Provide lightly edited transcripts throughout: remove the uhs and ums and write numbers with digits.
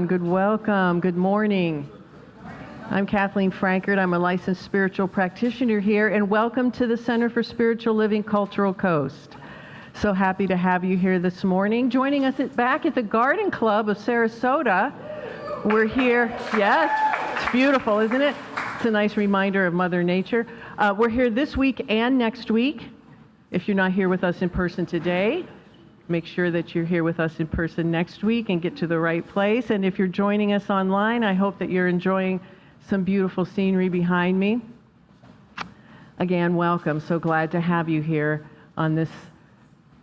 Good welcome. Good morning. I'm Kathleen Frankert. I'm a licensed spiritual practitioner here, and welcome to the Center for Spiritual Living Cultural Coast. So happy to have you here this morning. Joining us back at the Garden Club of Sarasota. We're here. Yes, it's beautiful, isn't it? It's a nice reminder of Mother Nature. We're here this week and next week. If you're not here with us in person today, make sure that you're here with us in person next week and get to the right place. And if you're joining us online, I hope that you're enjoying some beautiful scenery behind me. Again, welcome. So glad to have you here on this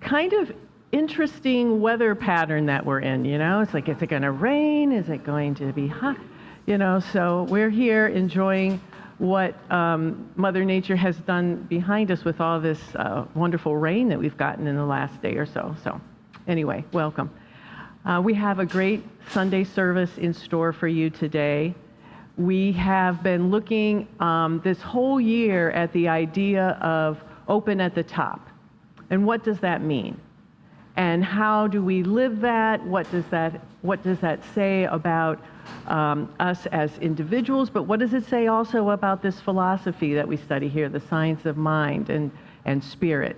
kind of interesting weather pattern that we're in. You know, it's like, is it going to rain? Is it going to be hot? You know, so we're here enjoying what Mother Nature has done behind us with all this wonderful rain that we've gotten in the last day or so. So anyway, welcome. We have a great Sunday service in store for you today. We have been looking this whole year at the idea of open at the top. And what does that mean? And how do we live that? What does that say about us as individuals, but what does it say also about this philosophy that we study here, the science of mind and spirit?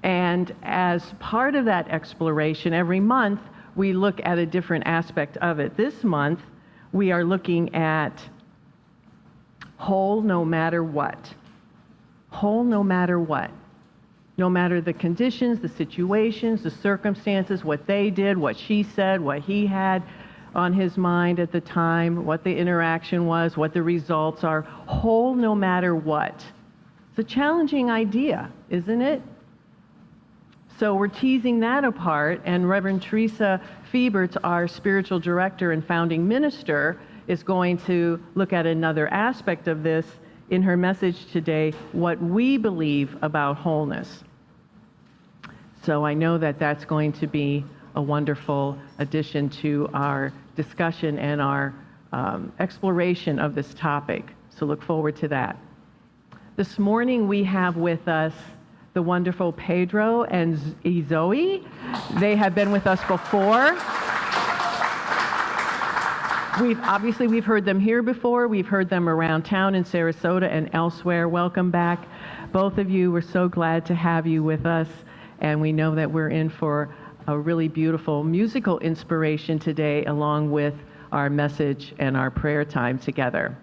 And as part of that exploration, every month we look at a different aspect of it. This month we are looking at whole no matter what. Whole no matter what. No matter the conditions, the situations, the circumstances, what they did, what she said, what he had on his mind at the time, what the interaction was, what the results are, whole no matter what. It's a challenging idea, isn't it? So we're teasing that apart, and Reverend Theresa Fieberts, our spiritual director and founding minister, is going to look at another aspect of this in her message today, what we believe about wholeness. So I know that that's going to be a wonderful addition to our discussion and our exploration of this topic. So look forward to that. This morning we have with us the wonderful Pedro and Zoe. They have been with us before. We've heard them here before. We've heard them around town in Sarasota and elsewhere. Welcome back, both of you. We're so glad to have you with us, and we know that we're in for a really beautiful musical inspiration today, along with our message and our prayer time together.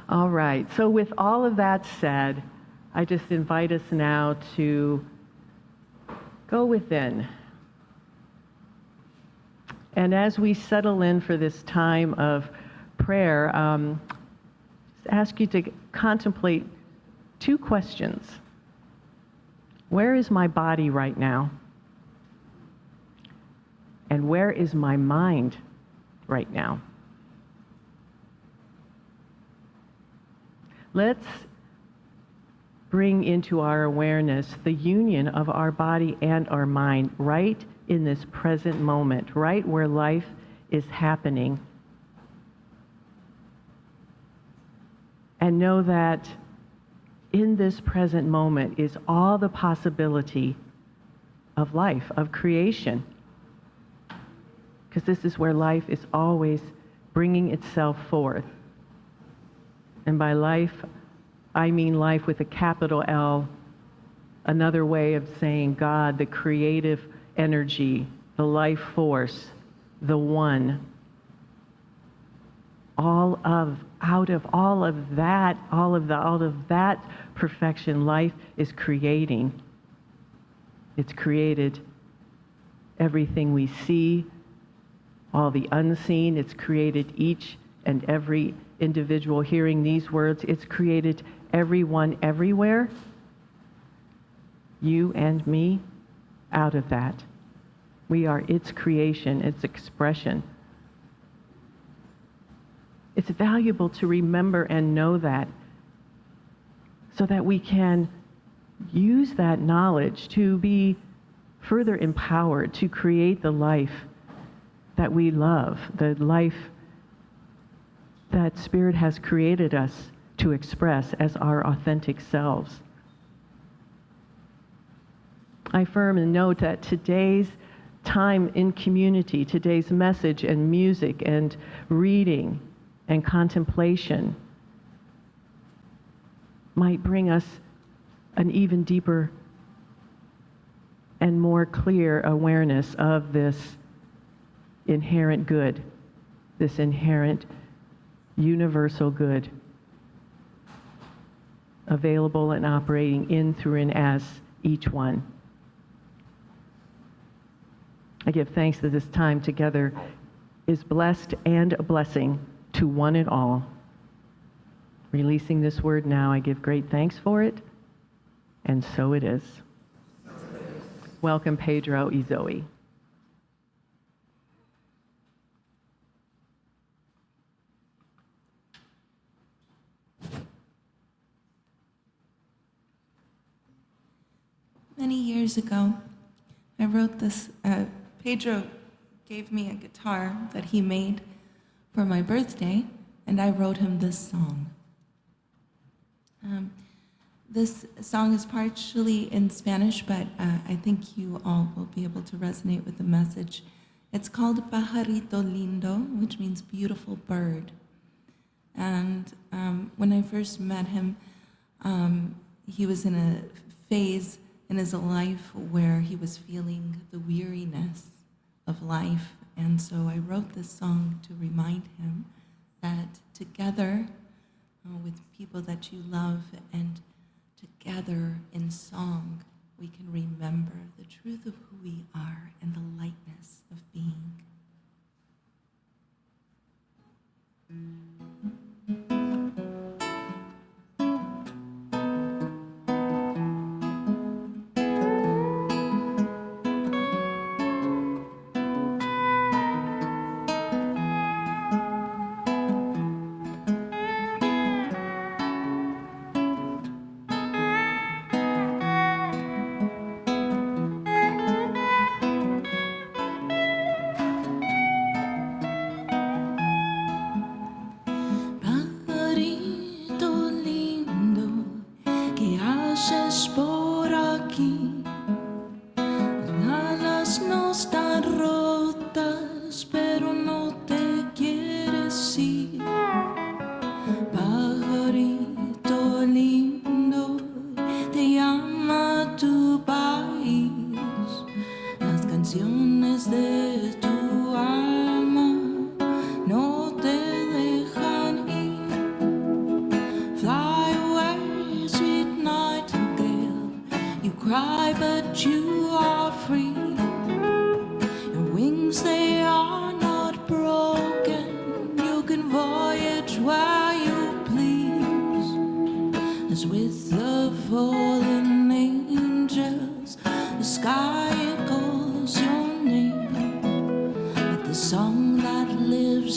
All right, so with all of that said, I just invite us now to go within. And as we settle in for this time of prayer, just ask you to contemplate two questions. Where is my body right now? And where is my mind right now? Let's bring into our awareness the union of our body and our mind right in this present moment, right where life is happening. And know that in this present moment is all the possibility of life, of creation. Because this is where life is always bringing itself forth. And by life, I mean life with a capital L, another way of saying God, the creative energy, the life force, the one. Out of all of that perfection, life is creating. It's created everything we see, all the unseen. It's created each and every individual hearing these words. It's created everyone everywhere, you and me, out of that. We are its creation, its expression. It's valuable to remember and know that so that we can use that knowledge to be further empowered to create the life that we love, the life that Spirit has created us to express as our authentic selves. I affirm and note that today's time in community, today's message and music and reading and contemplation might bring us an even deeper and more clear awareness of this inherent good, this inherent universal good available and operating in, through, and as each one. I give thanks that this time together is blessed and a blessing to one and all. Releasing this word now, I give great thanks for it, and so it is. Welcome, Pedro y Zoe. Many years ago, I wrote this. Pedro gave me a guitar that he made for my birthday, and I wrote him this song. This song is partially in Spanish, but I think you all will be able to resonate with the message. It's called Pajarito Lindo, which means beautiful bird. And when I first met him, he was in a phase in his life where he was feeling the weariness of life. And so I wrote this song to remind him that together with people that you love and together in song, we can remember the truth of who we are and the lightness of being.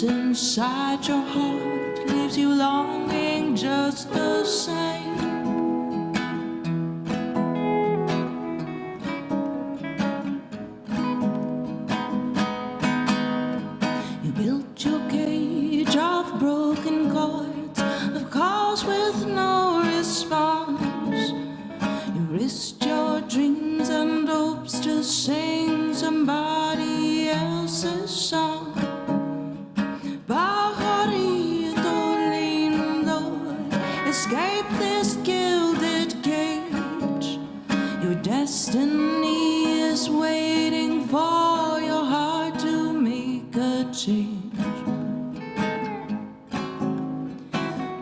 Inside your heart leaves you longing just the same. You built your cage of broken chords, of calls with no response. You risked your dreams and hopes to sing somebody else's song. Escape this gilded cage. Your destiny is waiting for your heart to make a change.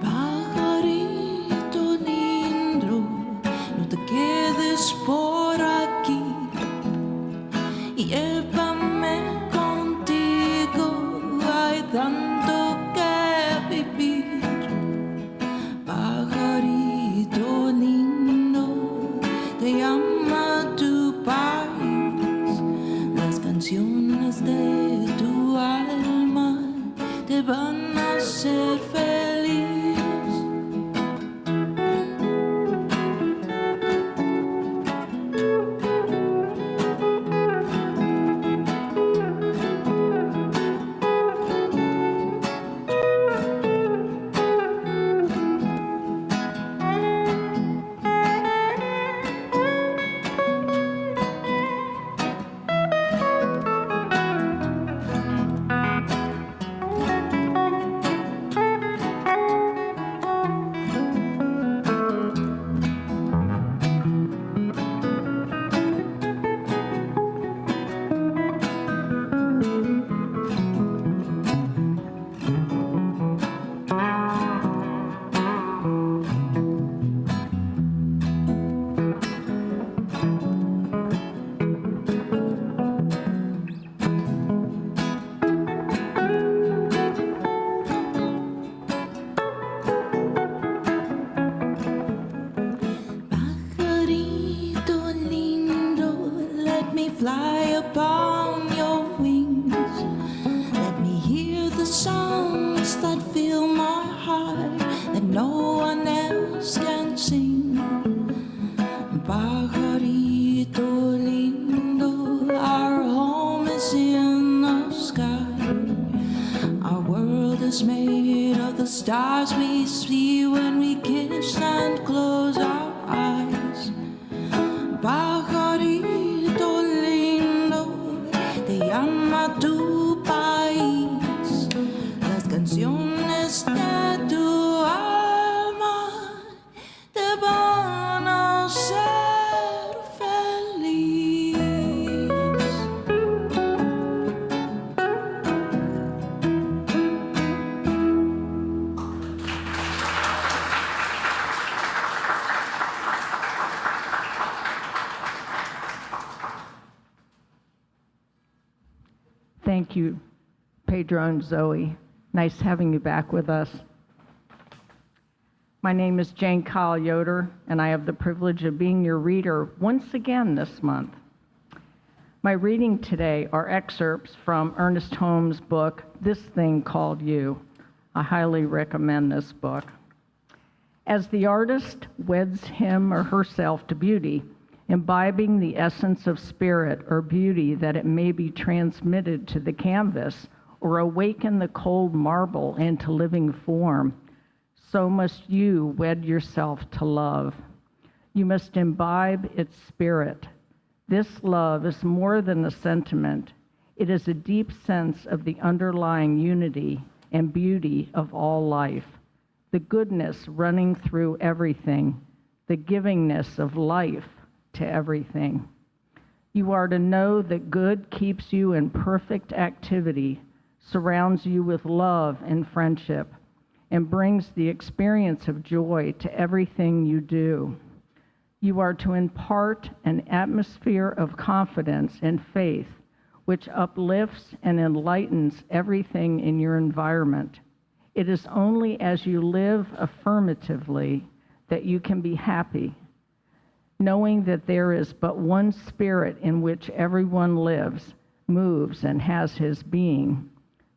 Pajarito lindo, no te quedes por aquí. Llévame contigo. van a ser feliz. Pajarito lindo, let me fly upon your wings. Let me hear the songs that fill my heart that no one else can sing. Pajarito lindo, our home is in the sky. Our world is made of the stars we see when we kiss and close our eyes. Pajarito lindo, te llama tu país. Las canciones de tu alma te van a hacer feliz. Thank you, Pedro and Zoe. Nice having you back with us. My name is Jane Kyle Yoder, and I have the privilege of being your reader once again this month. My reading today are excerpts from Ernest Holmes' book, This Thing Called You. I highly recommend this book. As the artist weds him or herself to beauty, imbibing the essence of spirit or beauty that it may be transmitted to the canvas or awaken the cold marble into living form, so must you wed yourself to love. You must imbibe its spirit. This love is more than a sentiment. It is a deep sense of the underlying unity and beauty of all life, the goodness running through everything, the givingness of life to everything. You are to know that good keeps you in perfect activity, surrounds you with love and friendship, and brings the experience of joy to everything you do. You are to impart an atmosphere of confidence and faith which uplifts and enlightens everything in your environment. It is only as you live affirmatively that you can be happy, knowing that there is but one spirit in which everyone lives, moves, and has his being.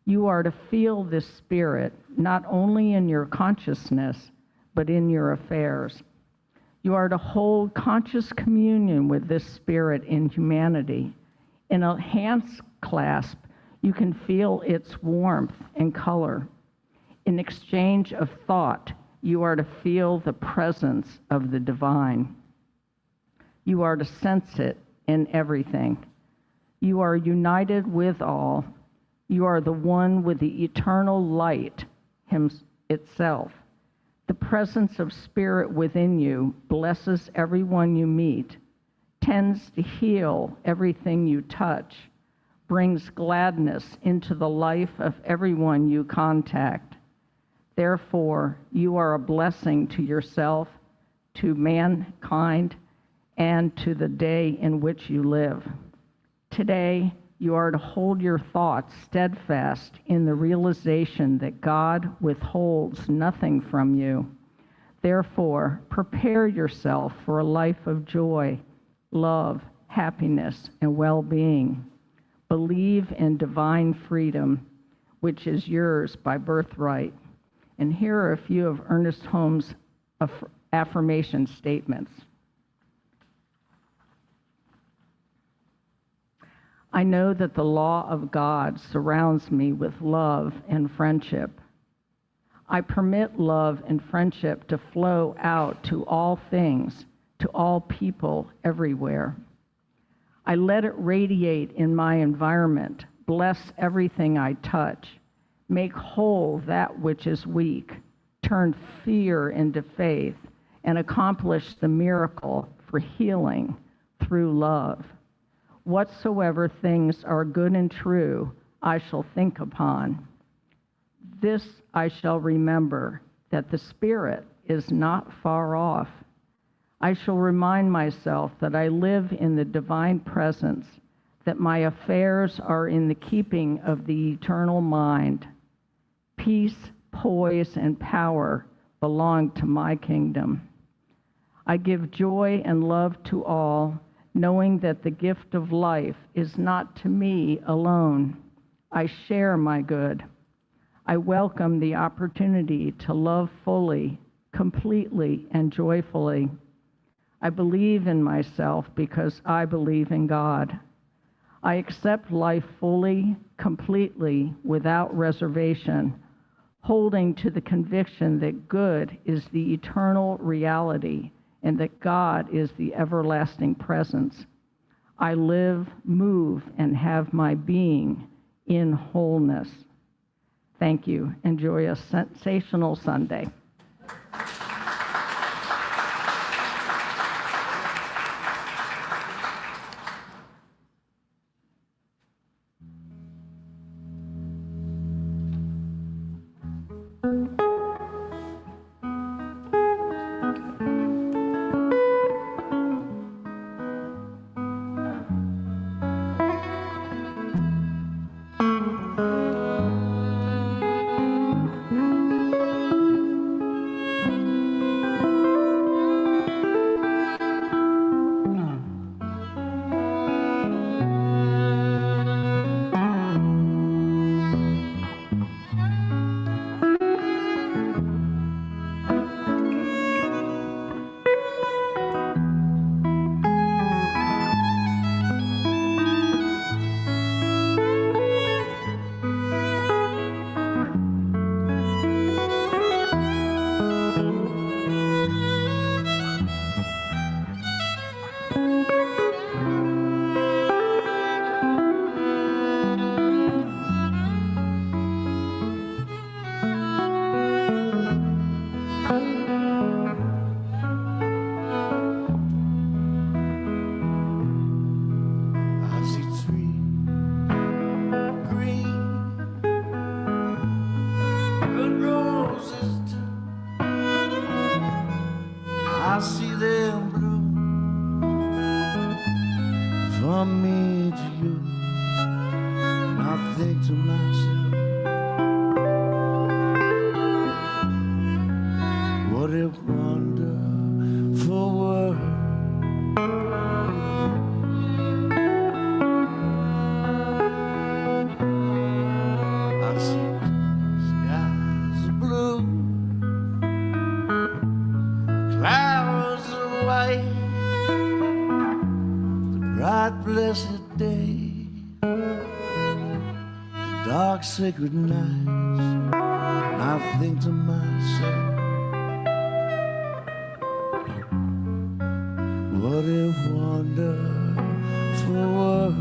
You are to feel this spirit not only in your consciousness, but in your affairs. You are to hold conscious communion with this spirit in humanity. In a hand clasp, you can feel its warmth and color. In exchange of thought, you are to feel the presence of the divine. You are to sense it in everything. You are united with all. You are the one with the eternal light itself. The presence of spirit within you blesses everyone you meet, tends to heal everything you touch, brings gladness into the life of everyone you contact. Therefore, you are a blessing to yourself, to mankind, and to the day in which you live. Today, you are to hold your thoughts steadfast in the realization that God withholds nothing from you. Therefore, prepare yourself for a life of joy, love, happiness, and well-being. Believe in divine freedom, which is yours by birthright. And here are a few of Ernest Holmes' affirmation statements. I know that the law of God surrounds me with love and friendship. I permit love and friendship to flow out to all things, to all people everywhere. I let it radiate in my environment, bless everything I touch, make whole that which is weak, turn fear into faith, and accomplish the miracle for healing through love. Whatsoever things are good and true, I shall think upon. This I shall remember, that the Spirit is not far off. I shall remind myself that I live in the divine presence, that my affairs are in the keeping of the eternal mind. Peace, poise, and power belong to my kingdom. I give joy and love to all, knowing that the gift of life is not to me alone. I share my good. I welcome the opportunity to love fully, completely, and joyfully. I believe in myself because I believe in God. I accept life fully, completely, without reservation, holding to the conviction that good is the eternal reality and that God is the everlasting presence. I live, move, and have my being in wholeness. Thank you. Enjoy a sensational Sunday. I see them bloom from me to you. And I think to myself, what a wonderful world. I see skies blue, clouds of white, the bright blessed day, the dark sacred nights. I think to myself, what a wonderful world.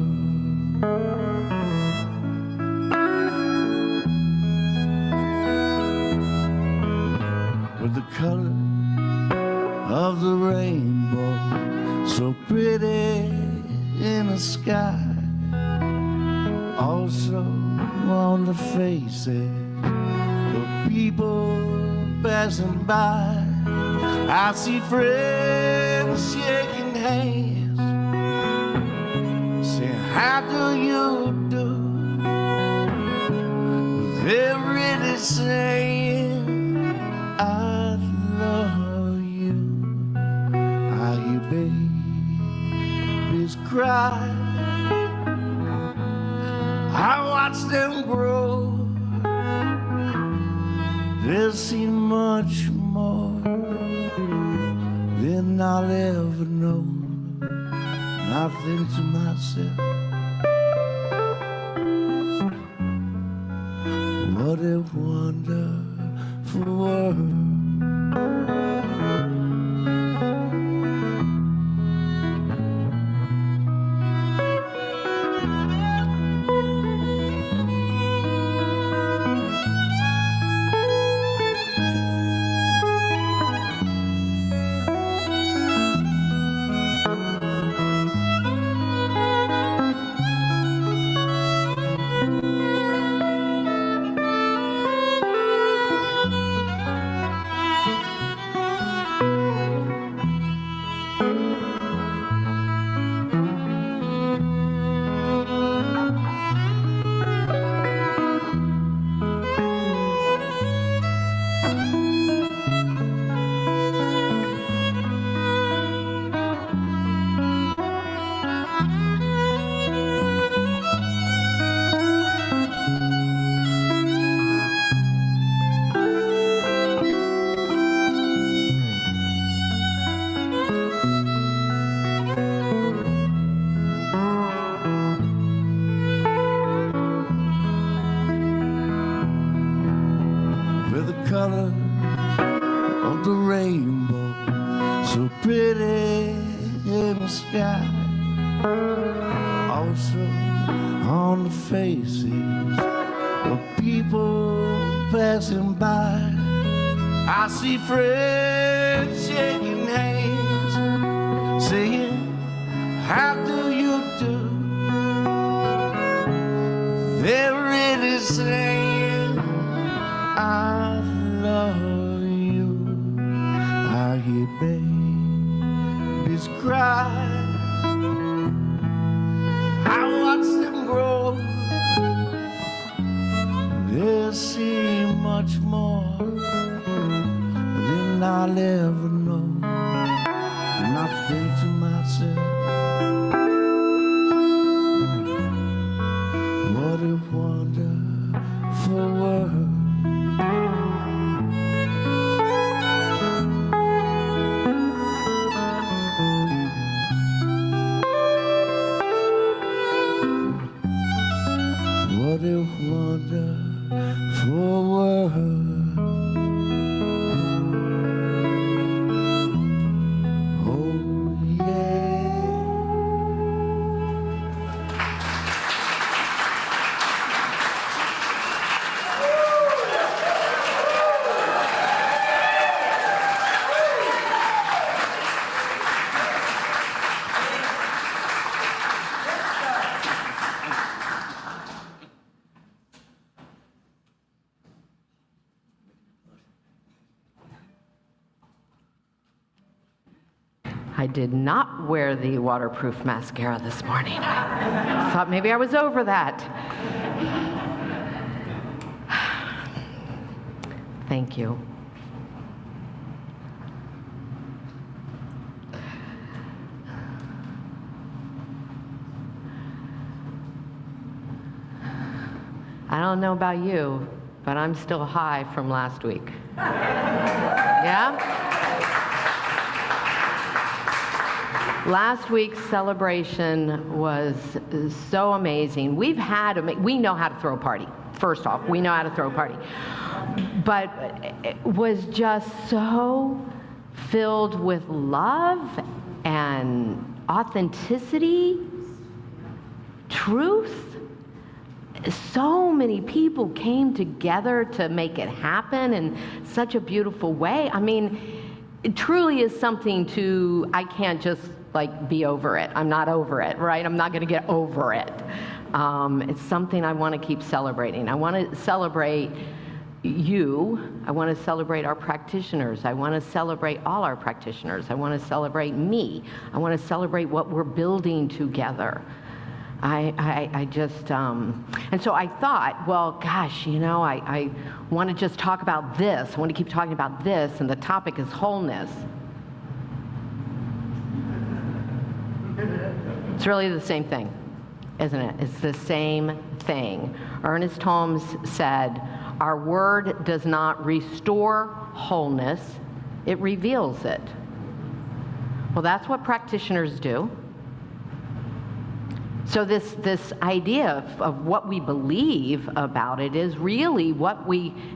With the color of the rainbow, so pretty in the sky, also on the faces of people passing by. I see friends shaking hands, saying, how do you do? They're really saying, I love you. I hear babies cry, I watch them grow, There's seems much more than I'll ever know. And I think to myself, what a wonderful world. Colors of the rainbow, so pretty in the sky. Also on the faces of people passing by. I see friends shaking hands, saying, how do you do? They're really saying, I love you. I hear babies cry. I watch them grow. They see much more than I'll ever know. And I think to myself, what a wonderful world. What a wonderful world. Oh, yeah. I did not wear the waterproof mascara this morning. I thought maybe I was over that. Thank you. I don't know about you, but I'm still high from last week. Yeah? Last week's celebration was so amazing. We know how to throw a party. First off, we know how to throw a party. But it was just so filled with love and authenticity, truth. So many people came together to make it happen in such a beautiful way. I mean, it truly is something I can't just be over it. I'm not over it, right? I'm not going to get over it. It's something I want to keep celebrating. I want to celebrate you. I want to celebrate our practitioners. I want to celebrate all our practitioners. I want to celebrate me. I want to celebrate what we're building together. I just, and so I thought, well, gosh, I want to just talk about this. I want to keep talking about this, and the topic is wholeness. It's really the same thing, isn't it? It's the same thing. Ernest Holmes said, Our word does not restore wholeness, it reveals it. Well, that's what practitioners do. So this idea of what we believe about it is really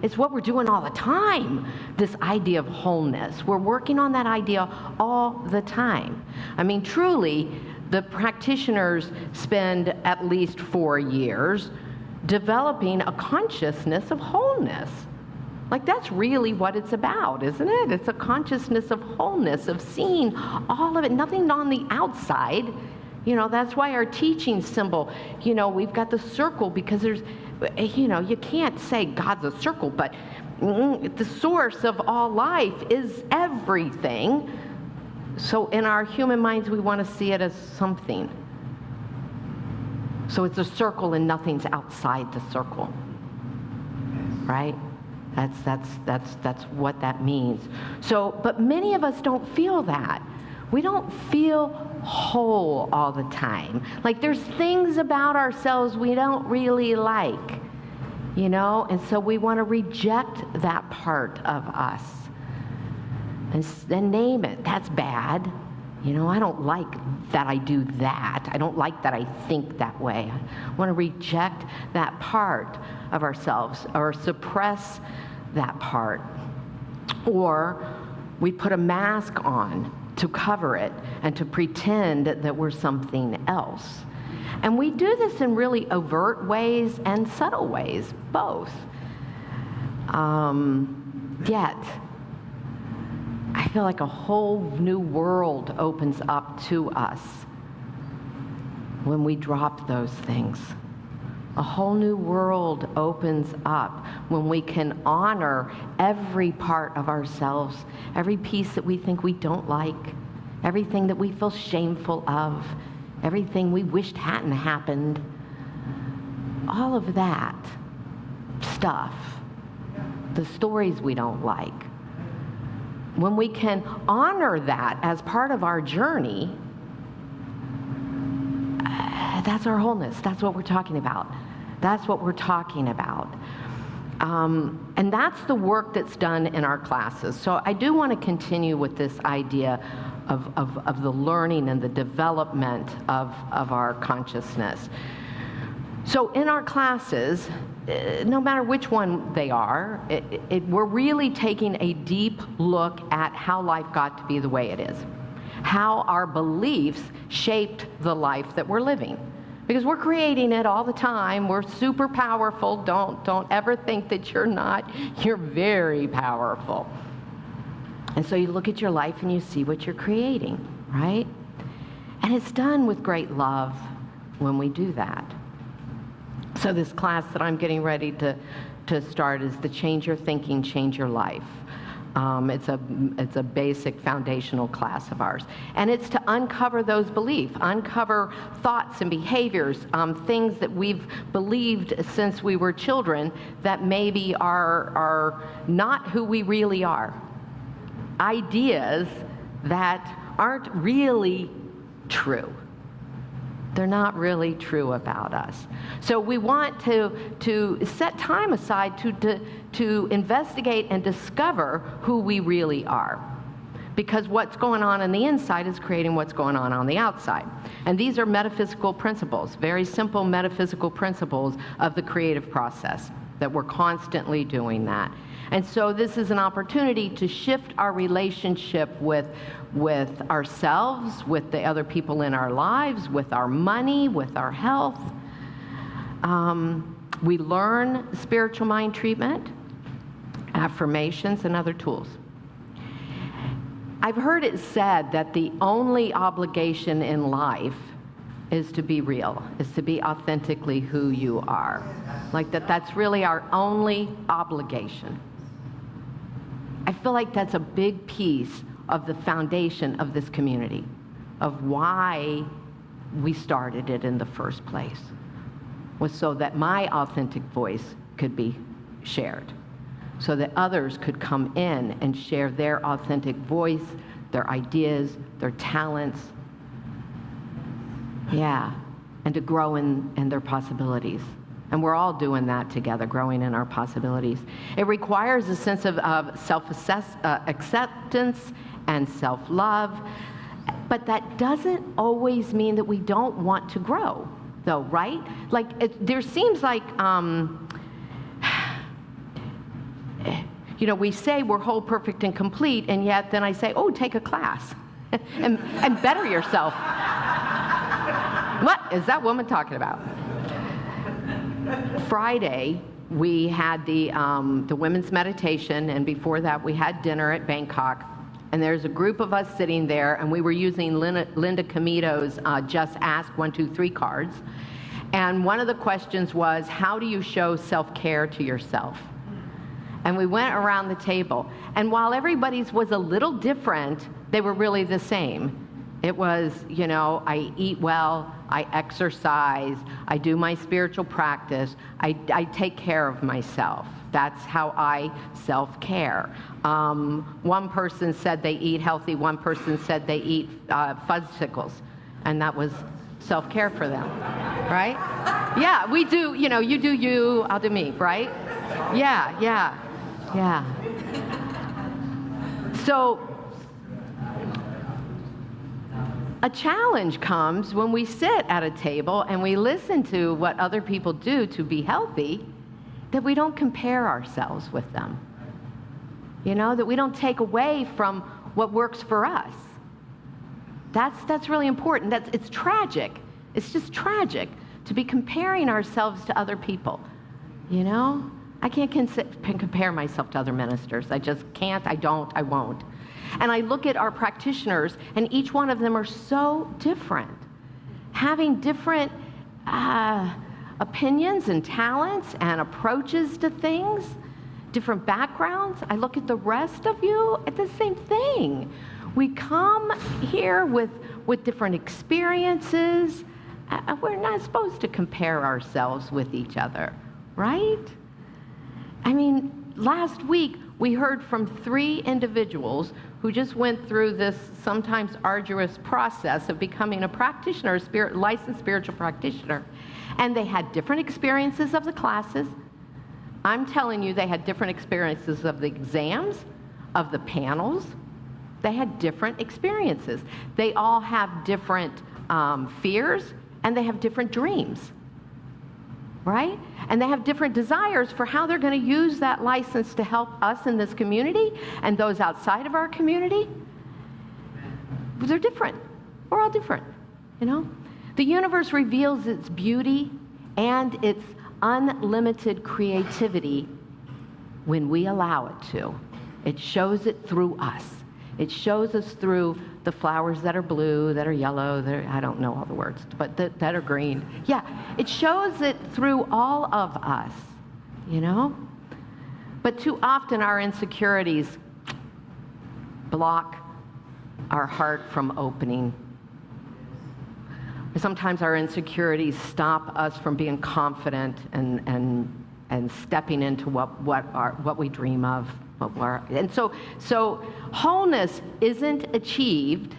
it's what we're doing all the time, this idea of wholeness. We're working on that idea all the time. I mean, truly, the practitioners spend at least 4 years developing a consciousness of wholeness. Like, that's really what it's about, isn't it? It's a consciousness of wholeness, of seeing all of it, nothing on the outside. You know, that's why our teaching symbol, you know, we've got the circle, because there's, you know, you can't say God's a circle, but the source of all life is everything. So in our human minds, we want to see it as something. So it's a circle and nothing's outside the circle, right? That's what that means. So, but many of us don't feel that. We don't feel whole all the time. Like, there's things about ourselves we don't really like, you know? And so we want to reject that part of us and then name it. That's bad. You know, I don't like that I do that. I don't like that I think that way. I want to reject that part of ourselves or suppress that part. Or we put a mask on to cover it and to pretend that we're something else. And we do this in really overt ways and subtle ways, both. Yet, I feel like a whole new world opens up to us when we drop those things. A whole new world opens up when we can honor every part of ourselves, every piece that we think we don't like, everything that we feel shameful of, everything we wished hadn't happened. All of that stuff, the stories we don't like. When we can honor that as part of our journey, that's our wholeness. That's what we're talking about. That's what we're talking about. And that's the work that's done in our classes. So I do want to continue with this idea of the learning and the development of our consciousness. So in our classes, no matter which one they are, we're really taking a deep look at how life got to be the way it is, how our beliefs shaped the life that we're living. Because we're creating it all the time. We're super powerful. Don't ever think that you're not. You're very powerful. And so you look at your life and you see what you're creating, right? And it's done with great love when we do that. So this class that I'm getting ready to start is the Change Your Thinking, Change Your Life. It's a basic foundational class of ours. And it's to uncover those beliefs, uncover thoughts and behaviors, things that we've believed since we were children that maybe are not who we really are. Ideas that aren't really true. They're not really true about us. So we want to set time aside to investigate and discover who we really are. Because what's going on the inside is creating what's going on the outside. And these are metaphysical principles, very simple metaphysical principles of the creative process, that we're constantly doing that. And so this is an opportunity to shift our relationship with ourselves, with the other people in our lives, with our money, with our health. We learn spiritual mind treatment, affirmations, and other tools. I've heard it said that the only obligation in life is to be real, is to be authentically who you are. Like that's really our only obligation. I feel like that's a big piece of the foundation of this community, of why we started it in the first place, was so that my authentic voice could be shared, so that others could come in and share their authentic voice, their ideas, their talents, and to grow in their possibilities. And we're all doing that together, growing in our possibilities. It requires a sense of self-acceptance and self-love. But that doesn't always mean that we don't want to grow, though, right? Like, there seems like, we say we're whole, perfect, and complete, and yet then I say, oh, take a class and better yourself. What is that woman talking about? Friday, we had the women's meditation, and before that, we had dinner at Bangkok. And there's a group of us sitting there, and we were using Linda Comito's Just Ask 1, 2, 3 cards. And one of the questions was, how do you show self-care to yourself? And we went around the table. And while everybody's was a little different, they were really the same. It was, I eat well, I exercise, I do my spiritual practice, I take care of myself. That's how I self-care. One person said they eat healthy, one person said they eat fuzzicles, and that was self-care for them, right? Yeah, we do, you do you, I'll do me, right? Yeah. So, a challenge comes when we sit at a table and we listen to what other people do to be healthy, that we don't compare ourselves with them. That we don't take away from what works for us. That's really important. It's tragic. It's just tragic to be comparing ourselves to other people. I can't compare myself to other ministers. I just can't, I don't, I won't. And I look at our practitioners, and each one of them are so different, having different opinions and talents and approaches to things, different backgrounds. I look at the rest of you at the same thing. We come here with different experiences. We're not supposed to compare ourselves with each other, right? I mean, last week we heard from 3 individuals who just went through this sometimes arduous process of becoming a practitioner, a licensed spiritual practitioner. And they had different experiences of the classes. I'm telling you, they had different experiences of the exams, of the panels. They had different experiences. They all have different fears, and they have different dreams, right? And they have different desires for how they're going to use that license to help us in this community and those outside of our community. They're different. We're all different, The universe reveals its beauty and its unlimited creativity when we allow it to. It shows it through us. It shows us through the flowers that are blue, that are yellow, I don't know all the words, but that are green. Yeah, it shows it through all of us, But too often our insecurities block our heart from opening. Sometimes our insecurities stop us from being confident and stepping into what we dream of. And so wholeness isn't achieved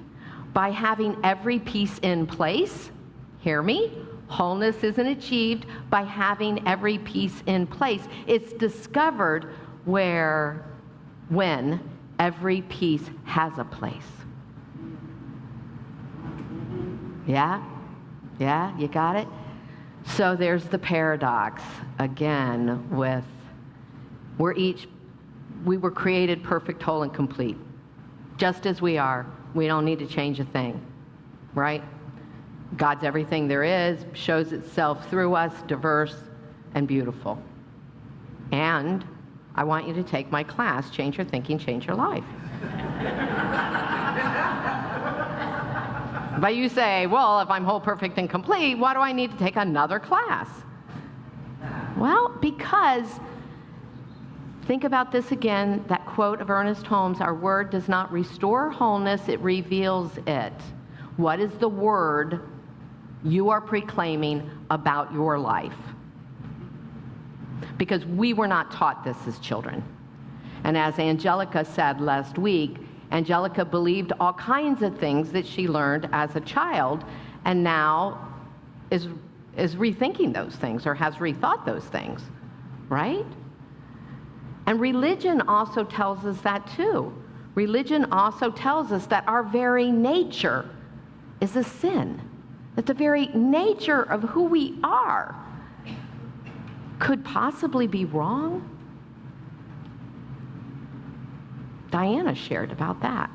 by having every piece in place. Hear me? Wholeness isn't achieved by having every piece in place. It's discovered when every piece has a place. Yeah? Yeah, you got it? So there's the paradox again with we were created perfect, whole, and complete. Just as we are. We don't need to change a thing, right? God's everything there is, shows itself through us, diverse and beautiful. And I want you to take my class, Change Your Thinking, Change Your Life. But you say, well, if I'm whole, perfect, and complete, why do I need to take another class? Well, because, think about this again, that quote of Ernest Holmes, our word does not restore wholeness, it reveals it. What is the word you are proclaiming about your life? Because we were not taught this as children. And as Angelica said last week, Angelica believed all kinds of things that she learned as a child and now is is rethinking those things or has rethought those things, right? And religion also tells us that too. Religion also tells us that our very nature is a sin, that the very nature of who we are could possibly be wrong. Diana shared about that.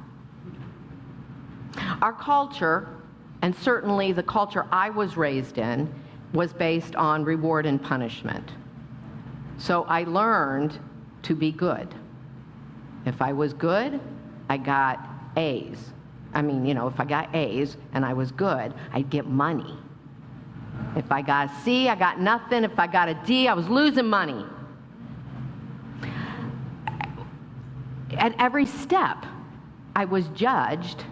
Our culture, and certainly the culture I was raised in, was based on reward and punishment. So I learned to be good. If I was good, I got A's. I mean, if I got A's and I was good, I'd get money. If I got a C, I got nothing. If I got a D, I was losing money. At every step, I was judged.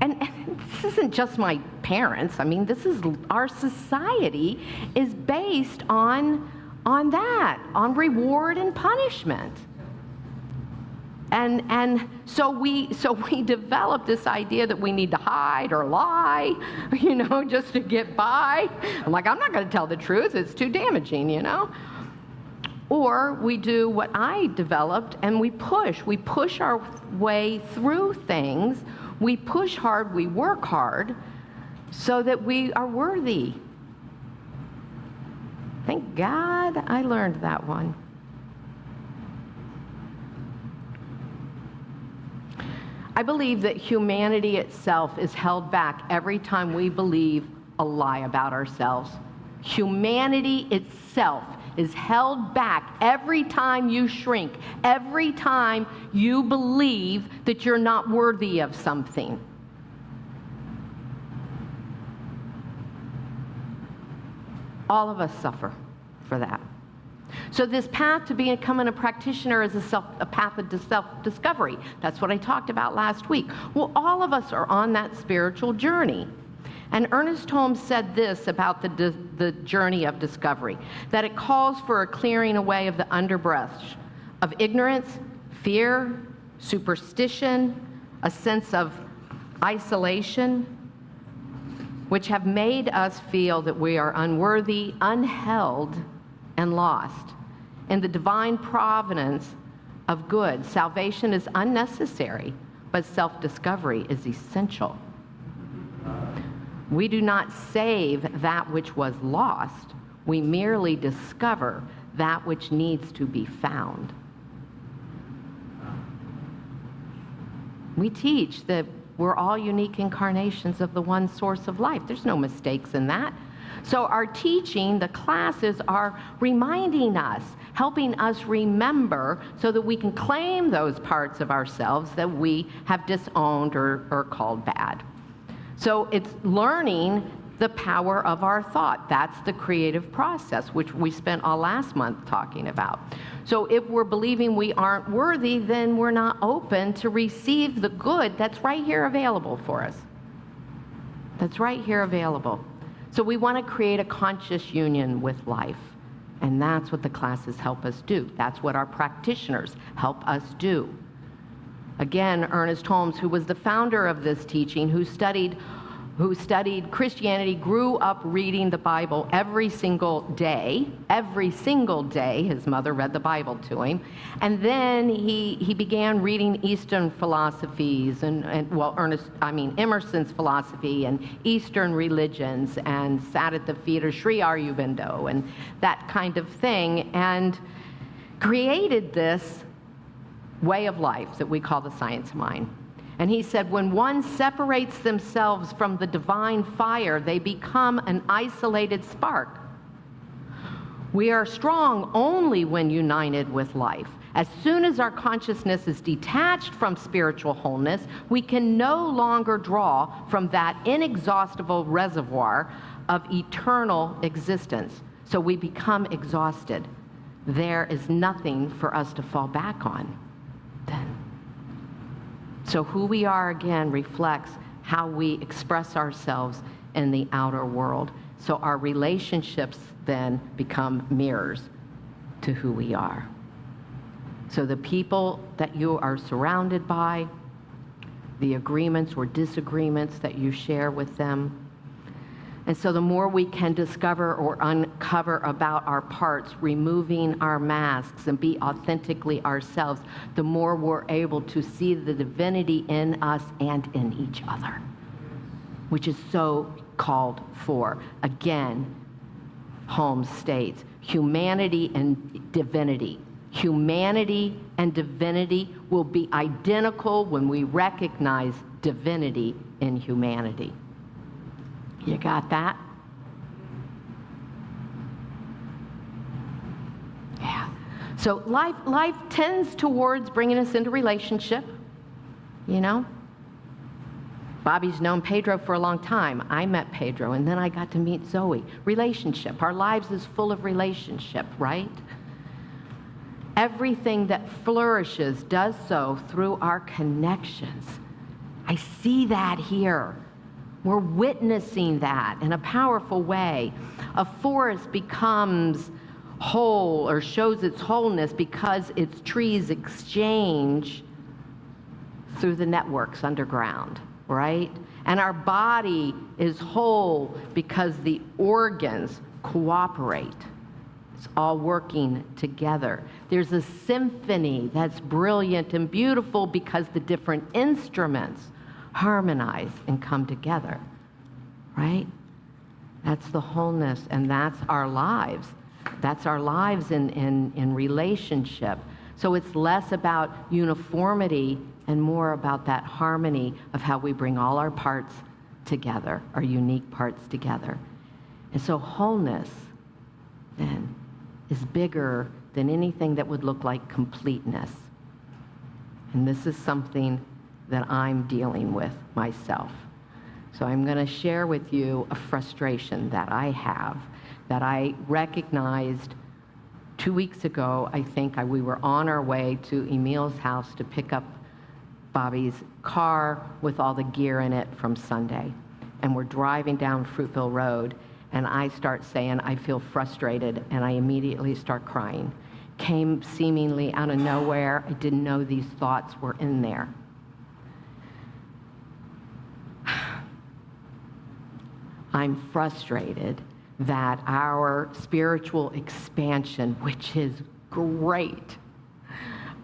And this isn't just my parents. I mean, this is our society is based on that, on reward and punishment. And so we developed this idea that we need to hide or lie, just to get by. I'm like, I'm not going to tell the truth. It's too damaging, Or we do what I developed, and we push our way through things. We push hard, we work hard, so that we are worthy. Thank God I learned that one. I believe that humanity itself is held back every time we believe a lie about ourselves. Humanity itself is held back every time you shrink, every time you believe that you're not worthy of something. All of us suffer for that. So this path to becoming a practitioner is a path of self-discovery. That's what I talked about last week. Well, all of us are on that spiritual journey. And Ernest Holmes said this about the journey of discovery, that it calls for a clearing away of the underbrush of ignorance, fear, superstition, a sense of isolation, which have made us feel that we are unworthy, unheld, and lost. In the divine providence of good, salvation is unnecessary, but self-discovery is essential. We do not save that which was lost. We merely discover that which needs to be found. We teach that we're all unique incarnations of the one source of life. There's no mistakes in that. So our teaching, the classes, are reminding us, helping us remember so that we can claim those parts of ourselves that we have disowned or called bad. So it's learning the power of our thought. That's the creative process, which we spent all last month talking about. So if we're believing we aren't worthy, then we're not open to receive the good that's right here available for us. That's right here available. So we want to create a conscious union with life. And that's what the classes help us do. That's what our practitioners help us do. Again, Ernest Holmes, who was the founder of this teaching, who studied Christianity, grew up reading the Bible every single day. Every single day, his mother read the Bible to him. And then he began reading Eastern philosophies Emerson's philosophy and Eastern religions, and sat at the feet of Sri Aurobindo and that kind of thing, and created this way of life that we call the science of mind. And he said, when one separates themselves from the divine fire, they become an isolated spark. We are strong only when united with life. As soon as our consciousness is detached from spiritual wholeness, we can no longer draw from that inexhaustible reservoir of eternal existence. So we become exhausted. There is nothing for us to fall back on then. So who we are, again, reflects how we express ourselves in the outer world. So our relationships then become mirrors to who we are. So the people that you are surrounded by, the agreements or disagreements that you share with them, And so the more we can discover or uncover about our parts, removing our masks and be authentically ourselves, the more we're able to see the divinity in us and in each other, which is so called for. Again, Holmes states, humanity and divinity. Humanity and divinity will be identical when we recognize divinity in humanity. You got that? Yeah. So life tends towards bringing us into relationship, you know? Bobby's known Pedro for a long time. I met Pedro, and then I got to meet Zoe. Relationship. Our lives is full of relationship, right? Everything that flourishes does so through our connections. I see that here. We're witnessing that in a powerful way. A forest becomes whole or shows its wholeness because its trees exchange through the networks underground, right? And our body is whole because the organs cooperate. It's all working together. There's a symphony that's brilliant and beautiful because the different instruments harmonize and come together, right? That's the wholeness, and that's our lives. That's our lives in relationship. So it's less about uniformity and more about that harmony of how we bring all our parts together, our unique parts together. And so wholeness, then, is bigger than anything that would look like completeness. And this is something that I'm dealing with myself. So I'm going to share with you a frustration that I have, that I recognized 2 weeks ago. I think we were on our way to Emil's house to pick up Bobby's car with all the gear in it from Sunday. And we're driving down Fruitville Road, and I start saying, I feel frustrated, and I immediately start crying. Came seemingly out of nowhere. I didn't know these thoughts were in there. I'm frustrated that our spiritual expansion, which is great.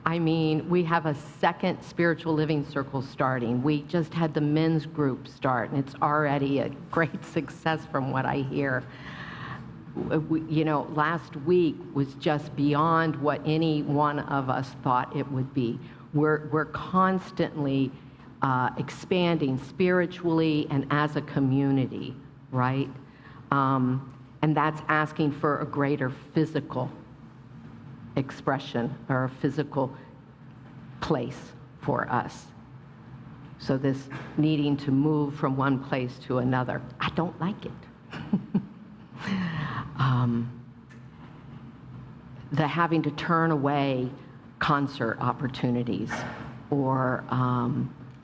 I mean, we have a second spiritual living circle starting. We just had the men's group start, and it's already a great success from what I hear. Last week was just beyond what any one of us thought it would be. We're constantly expanding spiritually and as a community, right? And that's asking for a greater physical expression or a physical place for us. So this needing to move from one place to another, I don't like it. The having to turn away concert opportunities or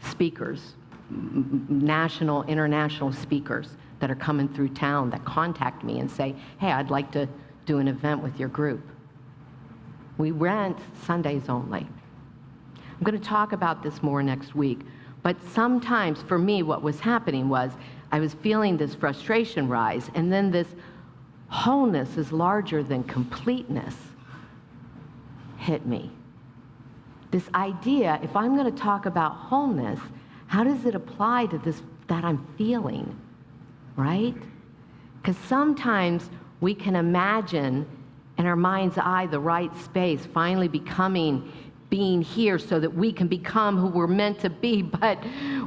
speakers, national, international speakers that are coming through town that contact me and say, hey, I'd like to do an event with your group. We rent Sundays only. I'm going to talk about this more next week, but sometimes for me what was happening was I was feeling this frustration rise, and then this wholeness is larger than completeness hit me. This idea, if I'm going to talk about wholeness, how does it apply to this that I'm feeling, right? Because sometimes we can imagine in our mind's eye the right space finally being here so that we can become who we're meant to be, but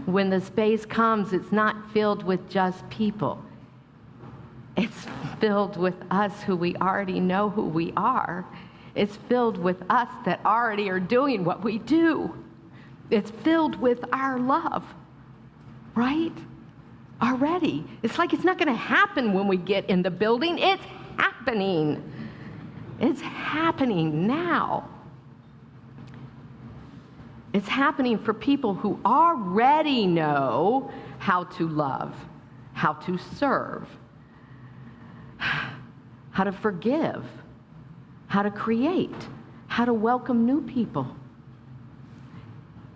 when the space comes, it's not filled with just people. It's filled with us who we already know who we are. It's filled with us that already are doing what we do. It's filled with our love, right? Already. It's like it's not going to happen when we get in the building. It's happening. It's happening now. It's happening for people who already know how to love, how to serve, how to forgive, how to create, how to welcome new people.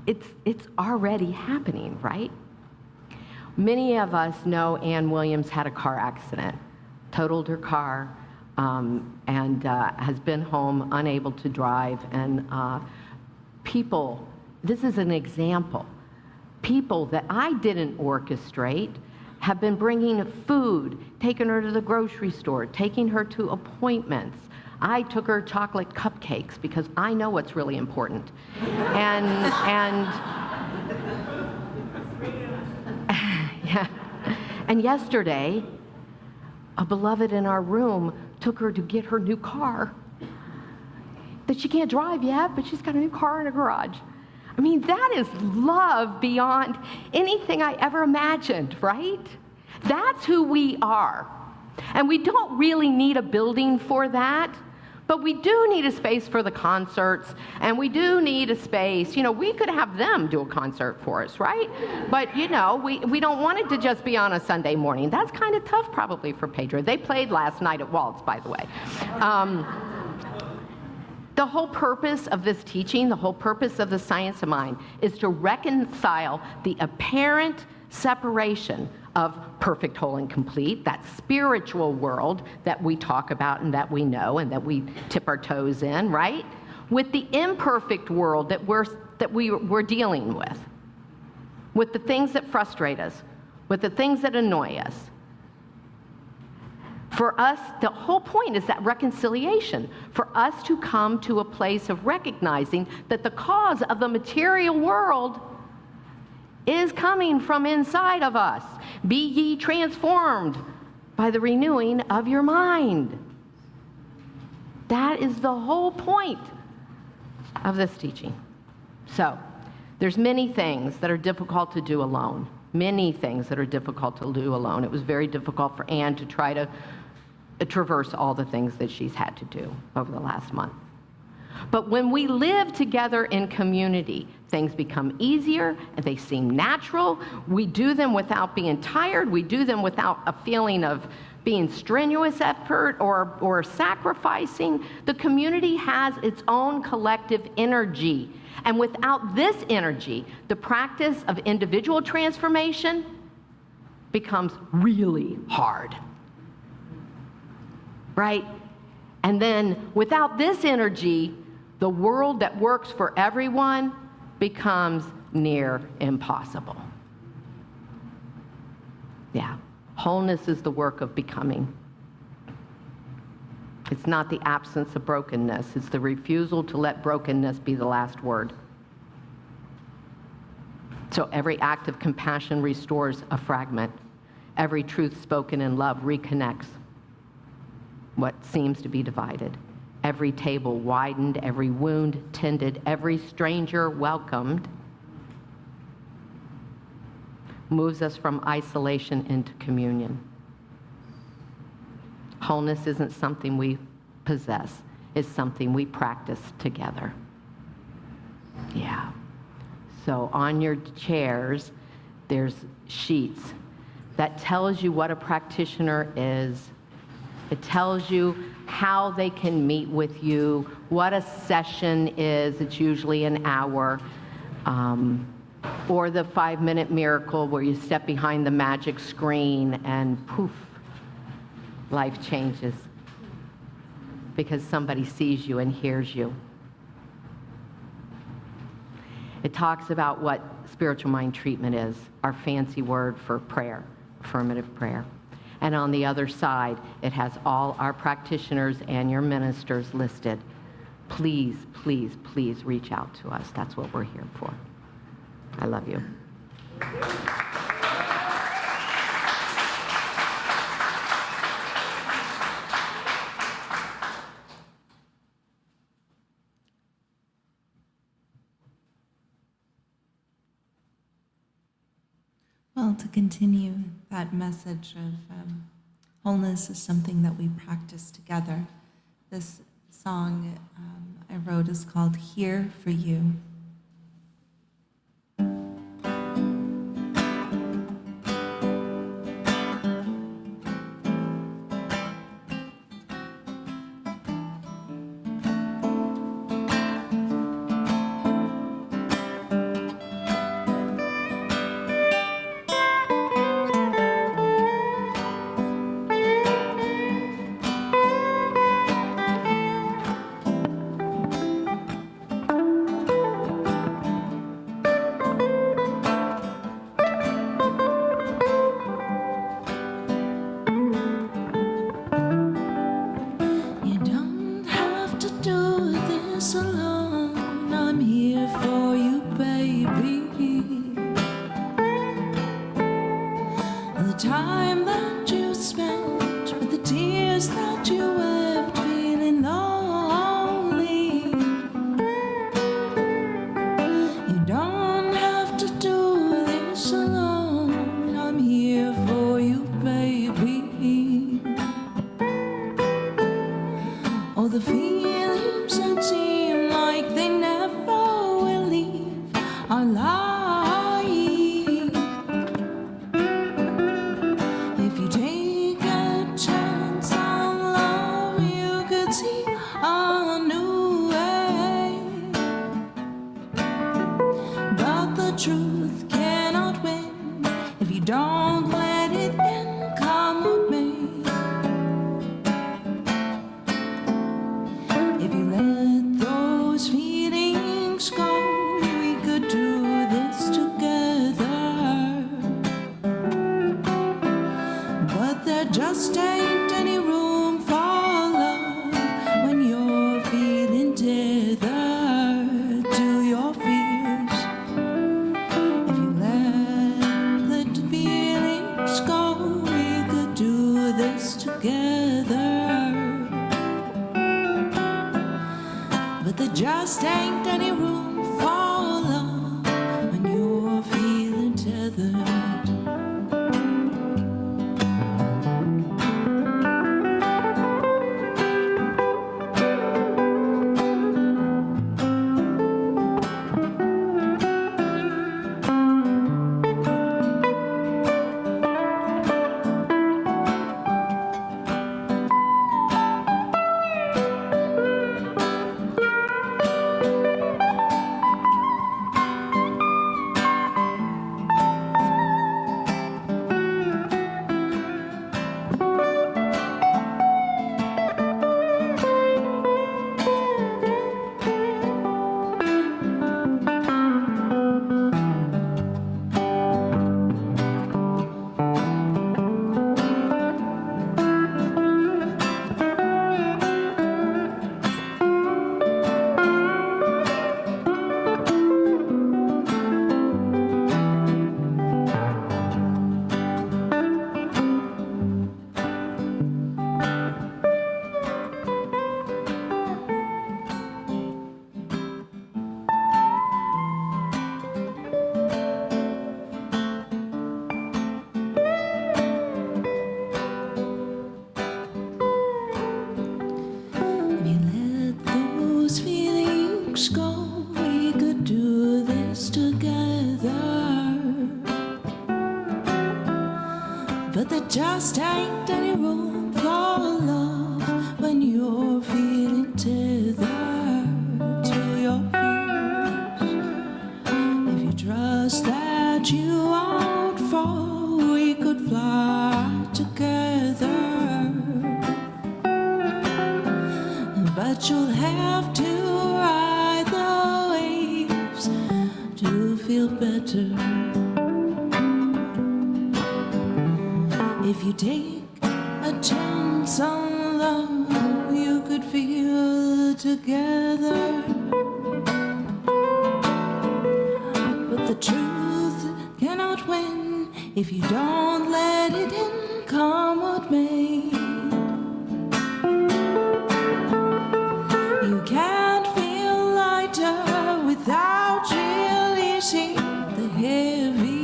It's already happening, right? Many of us know Ann Williams had a car accident, totaled her car, and has been home unable to drive. And people, this is an example, people that I didn't orchestrate have been bringing food, taking her to the grocery store, taking her to appointments. I took her chocolate cupcakes because I know what's really important. Yeah. And yesterday, a beloved in our room took her to get her new car that she can't drive yet, but she's got a new car in her garage. I mean, that is love beyond anything I ever imagined, right? That's who we are. And we don't really need a building for that, but we do need a space for the concerts, and we do need a space. You know, we could have them do a concert for us, right? But, you know, we don't want it to just be on a Sunday morning. That's kind of tough probably for Pedro. They played last night at Waltz, by the way. The whole purpose of this teaching, the whole purpose of the Science of Mind, is to reconcile the apparent separation of perfect, whole, and complete, that spiritual world that we talk about and that we know and that we tip our toes in, right? With the imperfect world that we're dealing with the things that frustrate us, with the things that annoy us. For us, the whole point is that reconciliation, for us to come to a place of recognizing that the cause of the material world is coming from inside of us. Be ye transformed by the renewing of your mind. That is the whole point of this teaching. So, there's many things that are difficult to do alone. Many things that are difficult to do alone. It was very difficult for Anne to try to traverse all the things that she's had to do over the last month. But when we live together in community, things become easier and they seem natural. We do them without being tired. We do them without a feeling of being strenuous effort or sacrificing. The community has its own collective energy. And without this energy, the practice of individual transformation becomes really hard. Right? And then without this energy, the world that works for everyone becomes near impossible. Yeah. Wholeness is the work of becoming. It's not the absence of brokenness. It's the refusal to let brokenness be the last word. So every act of compassion restores a fragment. Every truth spoken in love reconnects what seems to be divided. Every table widened, every wound tended, every stranger welcomed, moves us from isolation into communion. Wholeness isn't something we possess, it's something we practice together. Yeah. So on your chairs, there's sheets that tells you what a practitioner is. It tells you how they can meet with you, what a session is. It's usually an hour. Or the 5-minute miracle where you step behind the magic screen and poof, life changes because somebody sees you and hears you. It talks about what spiritual mind treatment is, our fancy word for prayer, affirmative prayer. And on the other side, it has all our practitioners and your ministers listed. Please, please, please reach out to us. That's what we're here for. I love you. Well, to continue that message of wholeness is something that we practice together. This song I wrote is called Here for You. truth cannot win if you don't let it in. Come with me. If you let those feelings go, we could do this together. But there just ain't any room for love when you're feeling tethered to your fears. If you let the feelings go, we could do this together. But there just ain't any room for love when you're feeling tethered. But there just ain't any room for love when you're feeling tethered to your fears. If you trust that you won't fall, we could fly together. But you'll have to ride the waves to feel better. If you take a chance on love, you could feel together. But the truth cannot win if you don't let it in, come what may. You can't feel lighter without releasing the heavy.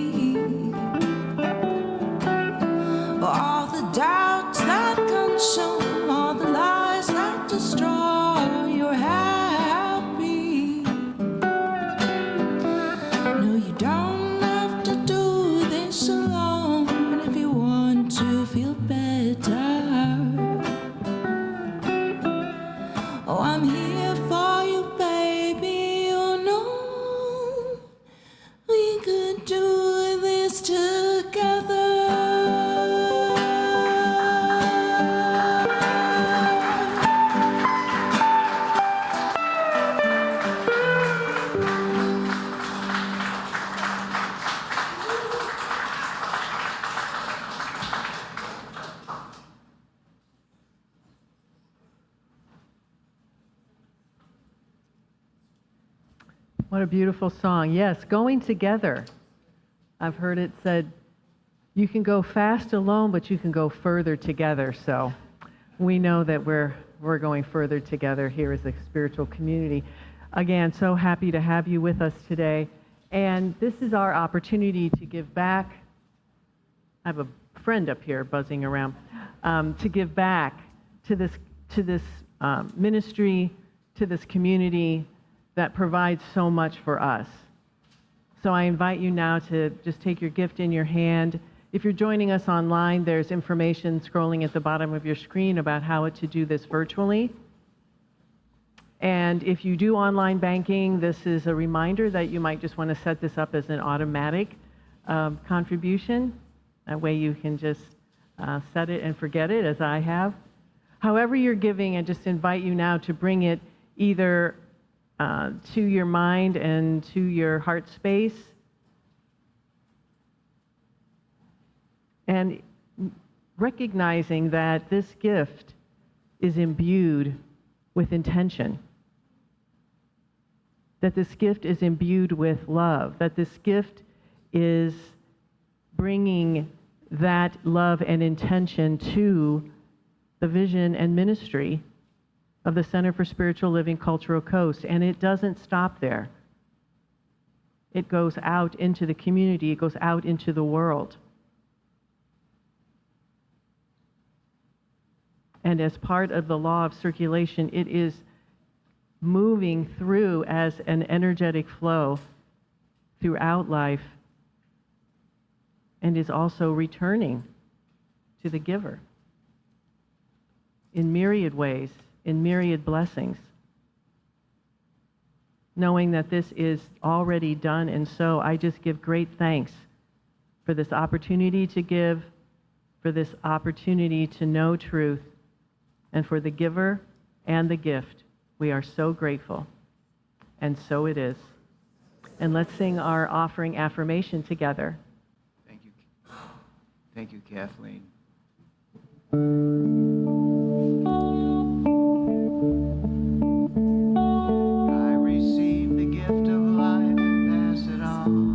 All the doubts that consume, all the lies that destroy your happy. No, you don't have to do this alone if you want to feel better. Oh, I'm here for you, baby. Oh no, we could do this together. What a beautiful song. Yes, going together. I've heard it said, you can go fast alone, but you can go further together. So we know that we're going further together here as a spiritual community. Again, so happy to have you with us today. And this is our opportunity to give back. I have a friend up here buzzing around. To give back to this ministry, to this community that provides so much for us. So I invite you now to just take your gift in your hand. If you're joining us online, there's information scrolling at the bottom of your screen about how to do this virtually. And if you do online banking, this is a reminder that you might just want to set this up as an automatic contribution. That way you can just set it and forget it, as I have. However you're giving, I just invite you now to bring it either to your mind and to your heart space. And recognizing that this gift is imbued with intention. That this gift is imbued with love. That this gift is bringing that love and intention to the vision and ministry of the Center for Spiritual Living Cultural Coast. And it doesn't stop there. It goes out into the community. It goes out into the world. And as part of the law of circulation, it is moving through as an energetic flow throughout life, and is also returning to the giver in myriad ways, in myriad blessings. Knowing that this is already done, and so I just give great thanks for this opportunity to give, for this opportunity to know truth, and for the giver and the gift. We are so grateful, and so it is. And let's sing our offering affirmation together. Thank you, Kathleen. I receive the gift of life and pass it on.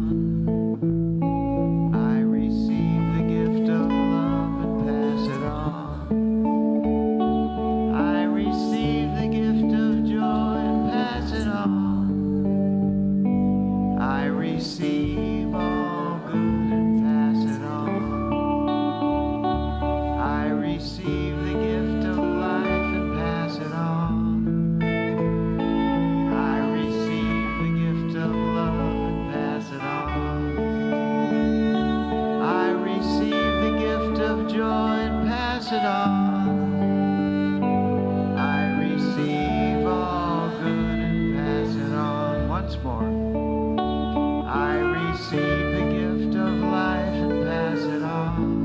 I receive the gift of love and pass it on. I receive the gift of joy and pass it on. I receive all good and pass it on. I receive the gift of life and pass it on. I receive the gift of love and pass it on. I receive the gift of joy and pass it on. I receive all good and pass it on. Once more. I receive the gift of life and pass it on.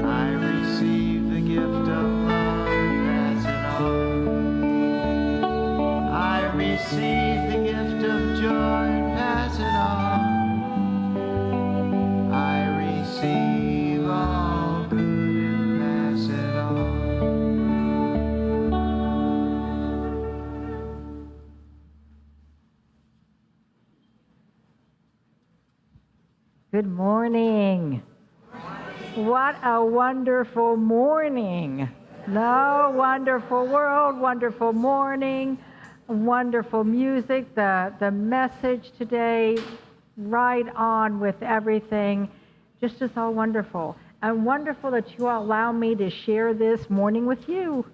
I receive the gift of love and pass it on. I receive the gift of joy and pass it on. I receive all good and pass it on. Good morning. What a wonderful morning. No, wonderful world, wonderful morning, wonderful music. The message today, right on with everything. Just is all wonderful. And wonderful that you all allow me to share this morning with you.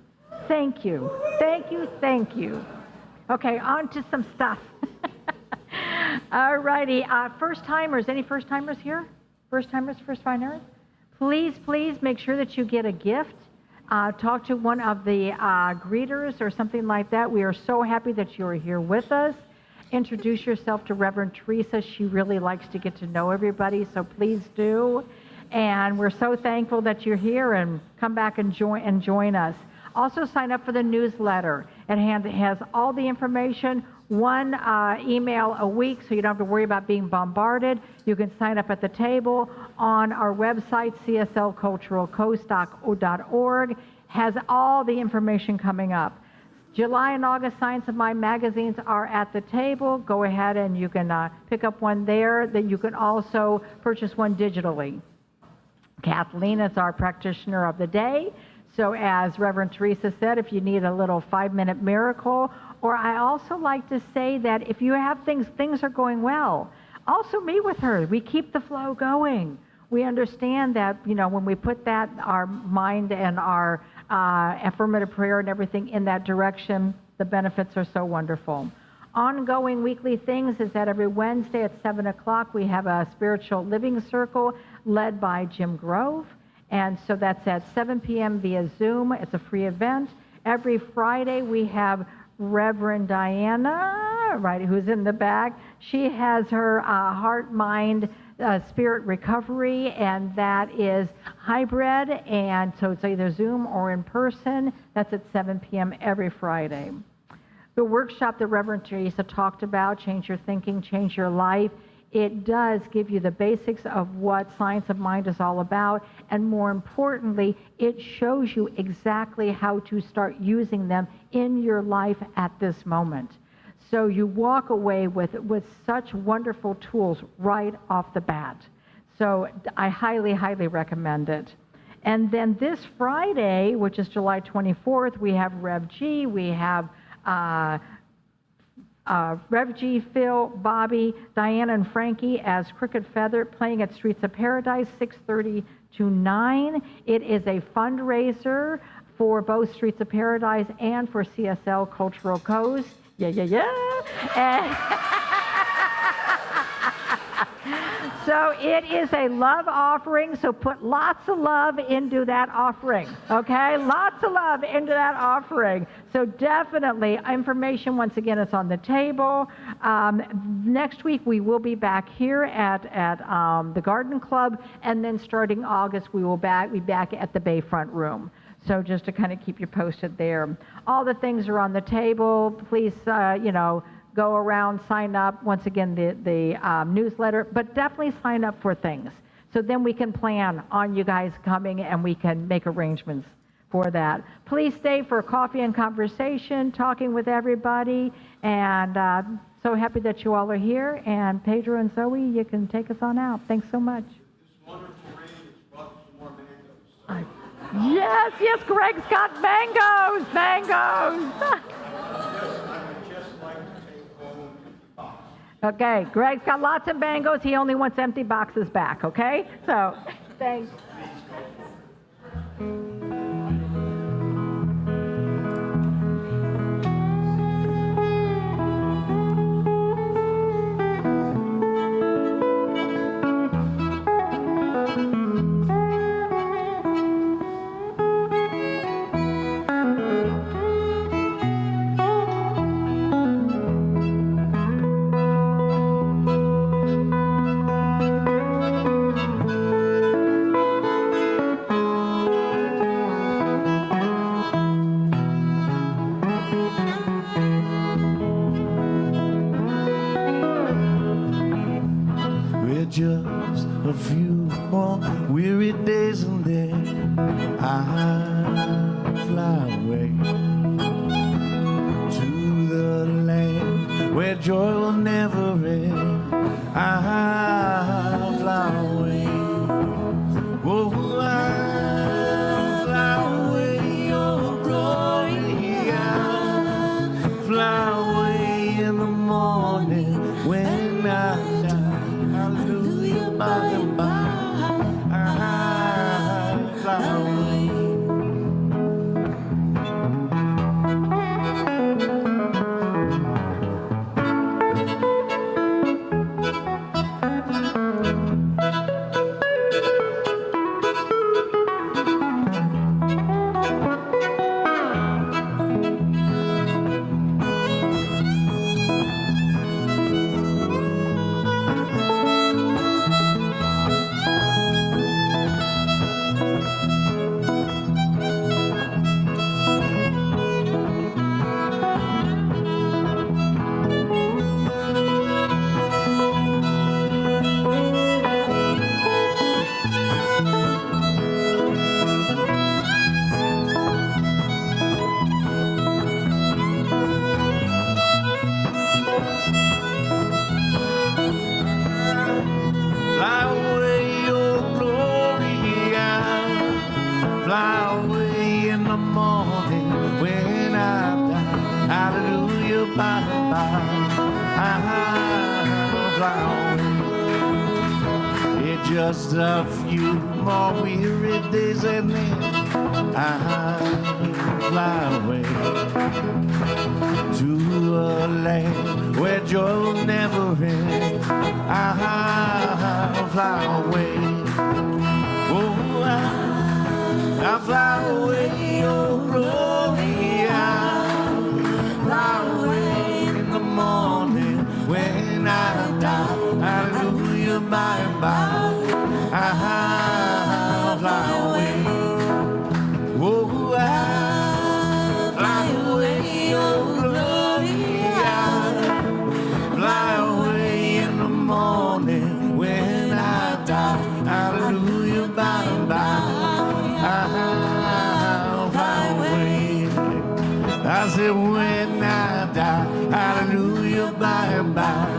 Thank you. Thank you. Thank you. Okay, on to some stuff. All righty. First-timers. Any first-timers here? First-timers, first-timers? Please, please make sure that you get a gift. Talk to one of the greeters or something like that. We are so happy that you are here with us. Introduce yourself to Reverend Theresa. She really likes to get to know everybody, so please do. And we're so thankful that you're here, and come back and join us. Also sign up for the newsletter. It has all the information, one email a week, so you don't have to worry about being bombarded. You can sign up at the table on our website, CSLCulturalCoast.org. Has all the information coming up. July and August Science of Mind magazines are at the table. Go ahead and you can pick up one there. That you can also purchase one digitally. Kathleen is our practitioner of the day. So as Reverend Theresa said, if you need a little 5-minute miracle, or I also like to say that if you have things are going well, also meet with her. We keep the flow going. We understand that, when we put that, our mind and our affirmative prayer and everything in that direction, the benefits are so wonderful. Ongoing weekly things is that every Wednesday at 7 o'clock we have a spiritual living circle led by Jim Grove. And so that's at 7 p.m. via Zoom. It's a free event. Every Friday we have Reverend Diana, right, who's in the back. She has her heart, mind, spirit recovery, and that is hybrid, and so it's either Zoom or in person. That's at 7 p.m. every Friday. The workshop that Reverend Theresa talked about, Change Your Thinking, Change Your Life, it does give you the basics of what Science of Mind is all about, and more importantly, it shows you exactly how to start using them in your life at this moment. So you walk away with such wonderful tools right off the bat. So I highly, highly recommend it. And then this Friday, which is July 24th, we have Rev G, we have Rev G, Phil, Bobby, Diana, and Frankie as Crooked Feather playing at Streets of Paradise, 6:30 to 9. It is a fundraiser for both Streets of Paradise and for CSL Cultural Coast. Yeah. And so it is a love offering, so put lots of love into that offering, okay? Lots of love into that offering. So definitely, information, once again, is on the table. Next week, we will be back here at the Garden Club, and then starting August, we will be back at the Bayfront Room. So just to kind of keep you posted there. All the things are on the table. Please, go around, sign up. Once again, the newsletter, but definitely sign up for things. So then we can plan on you guys coming and we can make arrangements for that. Please stay for coffee and conversation, talking with everybody. And so happy that you all are here. And Pedro and Zoe, you can take us on out. Thanks so much. This wonderful rain has brought some more mangoes. Yes, Greg's got mangoes. Okay, Greg's got lots of mangoes. He only wants empty boxes back, okay? So, thanks. Just a few more weary days and then I'll fly away to the land where joy will never end. I'll fly away. Oh, I'll fly away, oh glory. I'll fly away in the morning when I die. By and by, I fly away. Just a few more weary days and then I'll fly away to a land where joy will never end. I'll fly away. Oh, I'll fly away, oh glory. die, hallelujah, by and by, I'll fly away. Oh, I'll fly away, oh glory, I'll fly away in the morning when I die, hallelujah, by and by, I'll fly away. I said when I die, hallelujah, by and by,